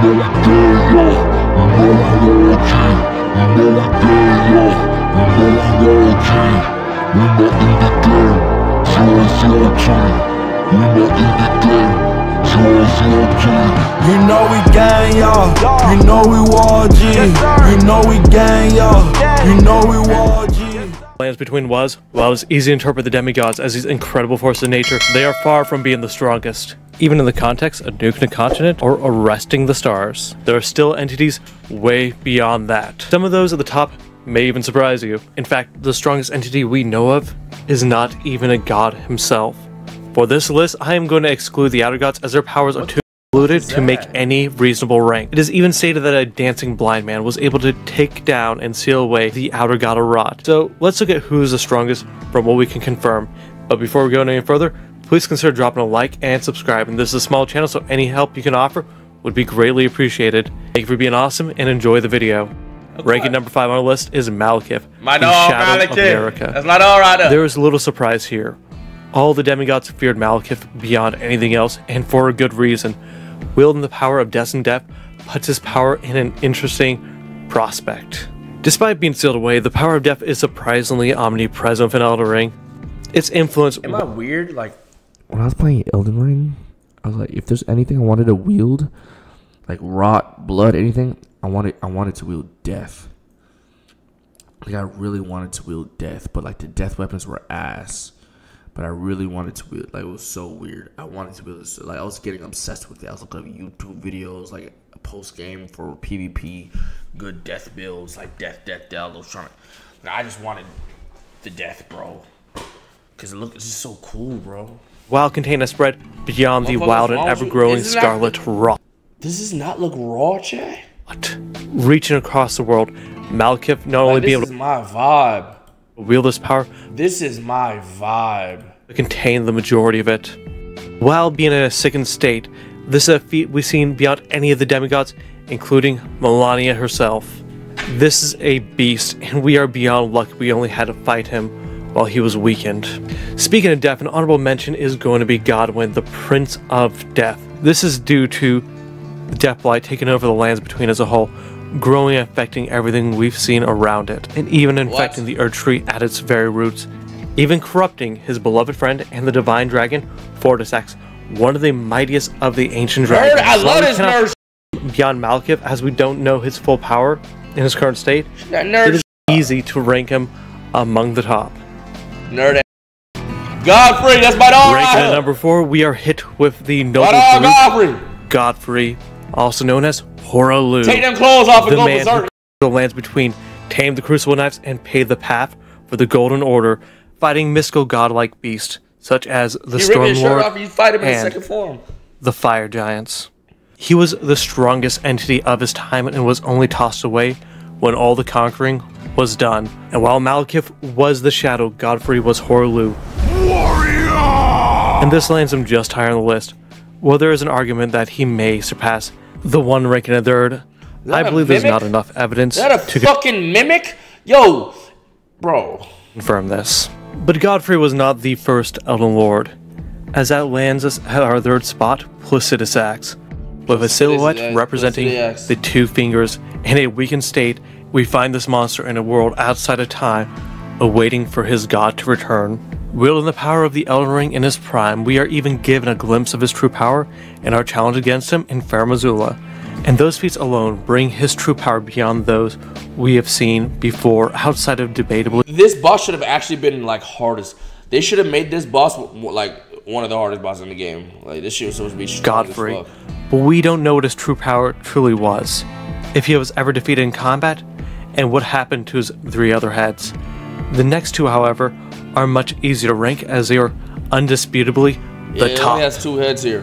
You know we gang, y'all. You know we war G. You know we gang, y'all. You know we war G. Lands between was, well, it's easy to interpret the demigods as these incredible forces of nature. They are far from being the strongest. Even in the context of nuking a continent or arresting the stars, there are still entities way beyond that. Some of those at the top may even surprise you. In fact, the strongest entity we know of is not even a god himself. For this list, I am going to exclude the outer gods as their powers are too polluted to make any reasonable rank. It is even stated that a dancing blind man was able to take down and seal away the outer god of rot. So let's look at who's the strongest from what we can confirm. But before we go any further, please consider dropping a like and subscribing. This is a small channel, so any help you can offer would be greatly appreciated. Thank you for being awesome and enjoy the video. Ranking number 5 on our list is Malik, my dog, Malik. That's my dog right there. There is little surprise here. All the demigods feared Malik beyond anything else, and for a good reason. Wielding the power of death and death puts his power in an interesting prospect. Despite being sealed away, the power of death is surprisingly omnipresent in Elden Ring. Its influence. Am I weird? Like, when I was playing Elden Ring, I was like, if there's anything I wanted to wield, like rot, blood, anything, I wanted to wield death. Like I really wanted to wield death, but like the death weapons were ass. But I really wanted to wield, like it was so weird. I wanted to wield this, like I was getting obsessed with it. I was looking at YouTube videos, like a post game for PvP, good death builds, like death. I was trying to, I just wanted the death, bro, because it's just so cool, bro. While contain a spread beyond the wild and ever-growing scarlet rot. Does this not look raw, Chad? What? Reaching across the world, Malik not only be able to. This is my vibe. Wield this power. This is my vibe. To contain the majority of it. While being in a sickened state, this is a feat we've seen beyond any of the demigods, including Melania herself. This is a beast, and we are beyond lucky we only had to fight him while he was weakened. Speaking of death, an honorable mention is going to be Godwin, the Prince of Death. This is due to the death blight taking over the lands between as a whole, growing and affecting everything we've seen around it, and even infecting the Earth Tree at its very roots, even corrupting his beloved friend and the divine dragon, Fortisax, one of the mightiest of the ancient dragons. I love this nerd. Beyond Malik, as we don't know his full power in his current state, it is easy to rank him among the top. Nerd. Godfrey, that's my dog. Ranking at number 4, we are hit with the noble Godfrey, also known as Horaloo. Take them clothes off and go berserk. berserk. The lands between, tamed the crucible knives, and paved the path for the Golden Order, fighting mystical godlike beasts such as the Storm Lord and the Fire Giants. He was the strongest entity of his time and was only tossed away when all the conquering was done. And while Malik was the Shadow, Godfrey was Horaloo. Warrior! And this lands him just higher on the list. While there is an argument that he may surpass the one ranking in third, I believe there's not enough evidence to fucking mimic? Yo, bro. Confirm this. But Godfrey was not the first Elden Lord, as that lands us at our third spot, Pitus, with a silhouette representing the two fingers. In a weakened state, we find this monster in a world outside of time, awaiting for his god to return. Wielding the power of the Elden Ring in his prime, we are even given a glimpse of his true power in our challenge against him in Fair Missoula. And those feats alone bring his true power beyond those we have seen before, outside of debatably. This boss should have actually been like hardest. They should have made this boss like one of the hardest bosses in the game. Like this shit was supposed to be strong Godfrey. as fuck. But we don't know what his true power truly was, if he was ever defeated in combat, and what happened to his 3 other heads. The next 2, however, are much easier to rank as they are undisputably the top. He only has 2 heads here.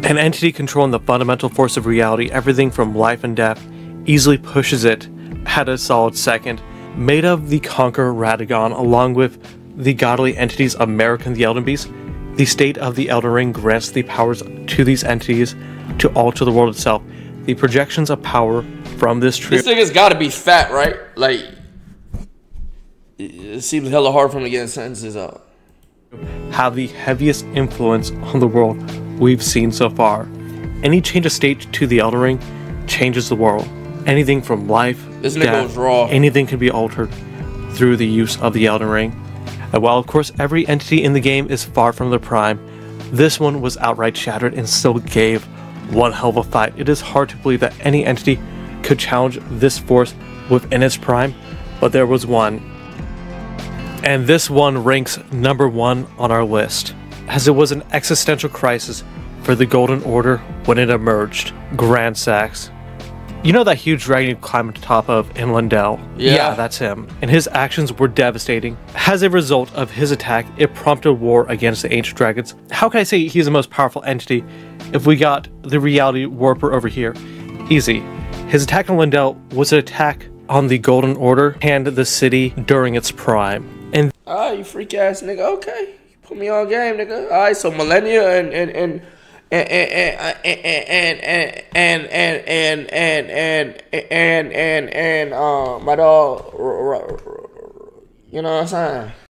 An entity controlling the fundamental force of reality, everything from life and death, easily pushes it at a solid second. Made of the Conqueror Radagon, along with the godly entities of Merrick and the Elden Beast, the state of the Elden Ring grants the powers to these entities to alter the world itself. The projections of power from this tree. This nigga's gotta be fat, right? Like, it seems hella hard for him to get his sentences out. Have the heaviest influence on the world we've seen so far. Any change of state to the Elden Ring changes the world. Anything from life, This nigga death, was raw. anything can be altered through the use of the Elden Ring. And while of course every entity in the game is far from their prime, this one was outright shattered and still gave one hell of a fight. It is hard to believe that any entity could challenge this force within its prime, but there was one. And this one ranks number 1 on our list, as it was an existential crisis for the Golden Order when it emerged. Grand Sax. You know that huge dragon you climb on top of in Lindell? Yeah. That's him. And his actions were devastating. As a result of his attack, it prompted war against the ancient dragons. How can I say he's the most powerful entity if we got the reality warper over here? Easy. His attack on Lindell was an attack on the Golden Order and the city during its prime. And You freak ass nigga. Okay, you put me on game, nigga. All right, so Millennia and my dog, you know what I'm saying?